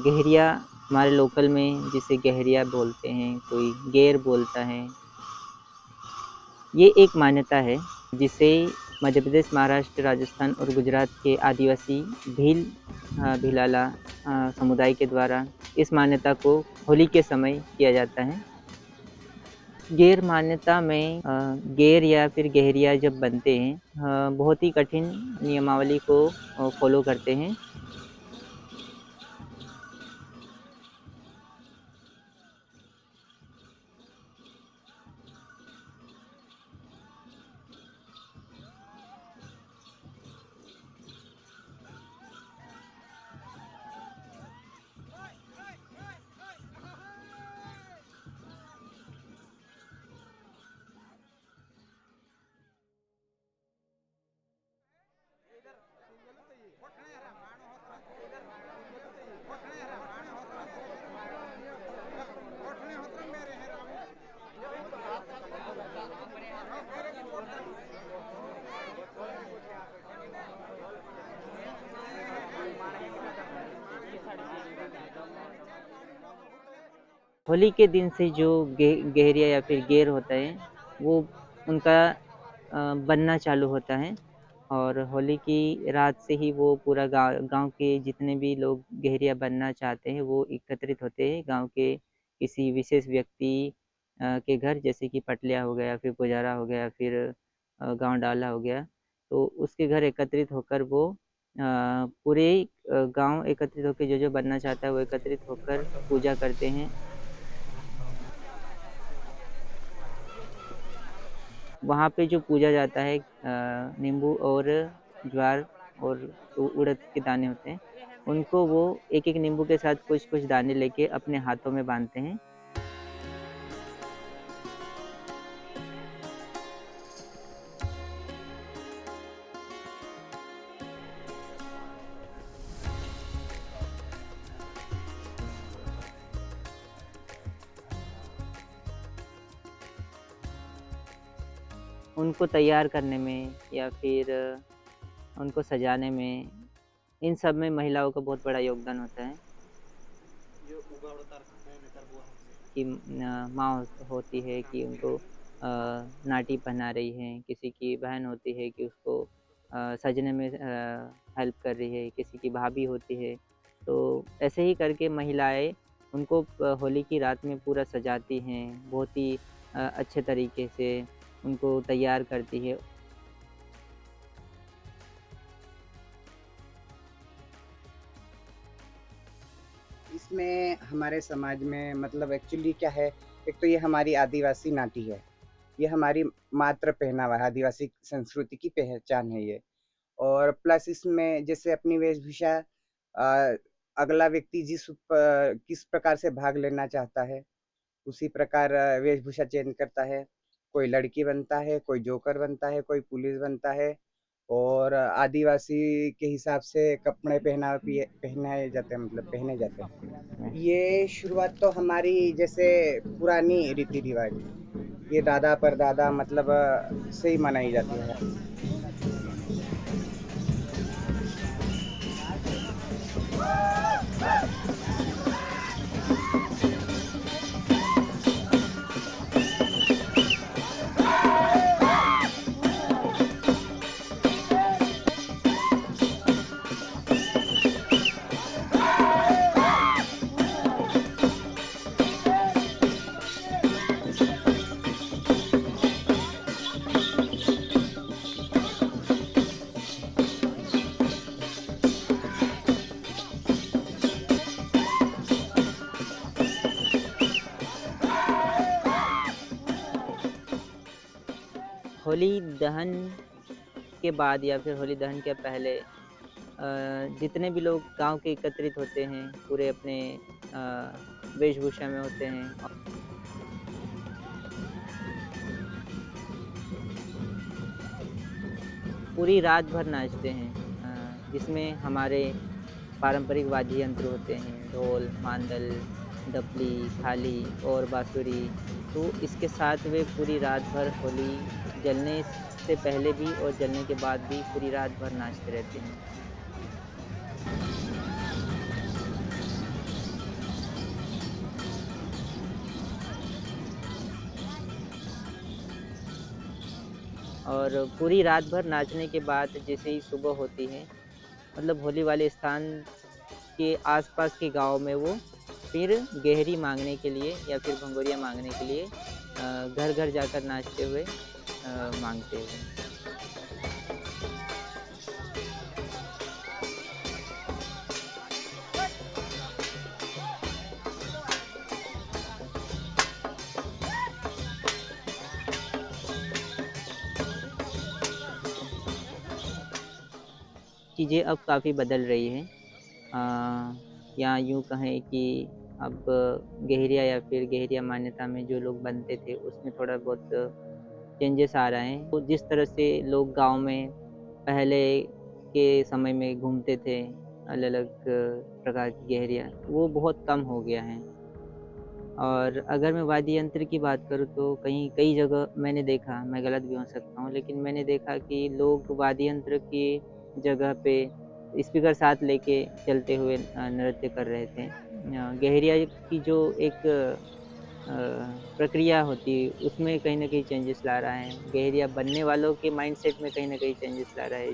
गहरिया हमारे लोकल में जिसे गहरिया बोलते हैं, कोई गेर बोलता है। ये एक मान्यता है जिसे मध्य प्रदेश, महाराष्ट्र, राजस्थान और गुजरात के आदिवासी भिलाला समुदाय के द्वारा इस मान्यता को होली के समय किया जाता है। गेर मान्यता में गेर या फिर गहरिया जब बनते हैं बहुत ही कठिन नियमावली को फ़ॉलो करते हैं। होली के दिन से जो गहरिया या फिर गेर होता है, वो उनका बनना चालू होता है और होली की रात से ही वो पूरा गाँव के जितने भी लोग गहरिया बनना चाहते हैं, वो एकत्रित होते हैं गाँव के किसी विशेष व्यक्ति के घर, जैसे कि पटलिया हो गया, फिर पुजारा हो गया, फिर गाँव डाला हो गया। तो उसके घर एकत्रित होकर वो पूरे गाँव एकत्रित होकर जो-जो बनना चाहता है, वो एकत्रित होकर पूजा करते हैं। वहाँ पे जो पूजा जाता है नींबू और ज्वार और उड़द के दाने होते हैं, उनको वो एक-एक नींबू के साथ कुछ-कुछ दाने लेके अपने हाथों में बाँधते हैं। उनको तैयार करने में या फिर उनको सजाने में, इन सब में महिलाओं का बहुत बड़ा योगदान होता है। कि माँ होती है कि उनको नाटी पहना रही है, किसी की बहन होती है कि उसको सजने में हेल्प कर रही है, किसी की भाभी होती है। तो ऐसे ही करके महिलाएँ उनको होली की रात में पूरा सजाती हैं, बहुत ही अच्छे तरीके से उनको तैयार करती है। इसमें हमारे समाज में मतलब एक्चुअली क्या है, एक तो ये हमारी आदिवासी नाटी है। ये हमारी मात्र पहनावा है, आदिवासी संस्कृति की पहचान है ये। और प्लस इसमें जैसे अपनी वेशभूषा अगला व्यक्ति किस प्रकार से भाग लेना चाहता है, उसी प्रकार वेशभूषा चेंज करता है। कोई लड़की बनता है, कोई जोकर बनता है, कोई पुलिस बनता है और आदिवासी के हिसाब से कपड़े पहनाए जाते हैं मतलब पहने जाते हैं। ये शुरुआत तो हमारी जैसे पुरानी रीति-रिवाज, ये दादा-परदादा मतलब से ही मनाई जाती है। होली दहन के बाद या फिर होली दहन के पहले जितने भी लोग गाँव के एकत्रित होते हैं, पूरे अपने वेशभूषा में होते हैं। पूरी रात भर नाचते हैं जिसमें हमारे पारंपरिक वाद्य यंत्र होते हैं, ढोल, मांदल, डफली, थाली और बाँसुरी। तो इसके साथ वे पूरी रात भर होली जलने से पहले भी और जलने के बाद भी पूरी रात भर नाचते रहते हैं। और पूरी रात भर नाचने के बाद जैसे ही सुबह होती है, मतलब होली वाले स्थान के आस-पास के गाँव में वो फिर गेहरी माँगने के लिए या फिर भंगोरिया माँगने के लिए घर-घर जाकर नाचते हुए माँगते हैं। चीज़ें अब काफ़ी बदल रही हैं। या यूँ कहें कि अब गहेरिया या फिर गहेरिया मान्यता में जो लोग बनते थे, उसमें थोड़ा बहुत चेंजेस आ रहे हैं। तो जिस तरह से लोग गाँव में पहले के समय में घूमते थे, अलग-अलग प्रकार की गहेरिया, वो बहुत कम हो गया है। और अगर मैं वाद्य यंत्र की बात करूँ तो कहीं कई जगह मैंने देखा, मैं गलत भी हो सकता हूँ, लेकिन मैंने देखा कि लोग वाद्य यंत्र की जगह पे स्पीकर साथ लेके चलते हुए नृत्य कर रहे थे। गहेरिया की जो एक प्रक्रिया होती है, उसमें कहीं न कहीं चेंजेस ला रहा है। गहेरिया बनने वालों के माइंडसेट में कहीं न कहीं चेंजेस ला रहा है।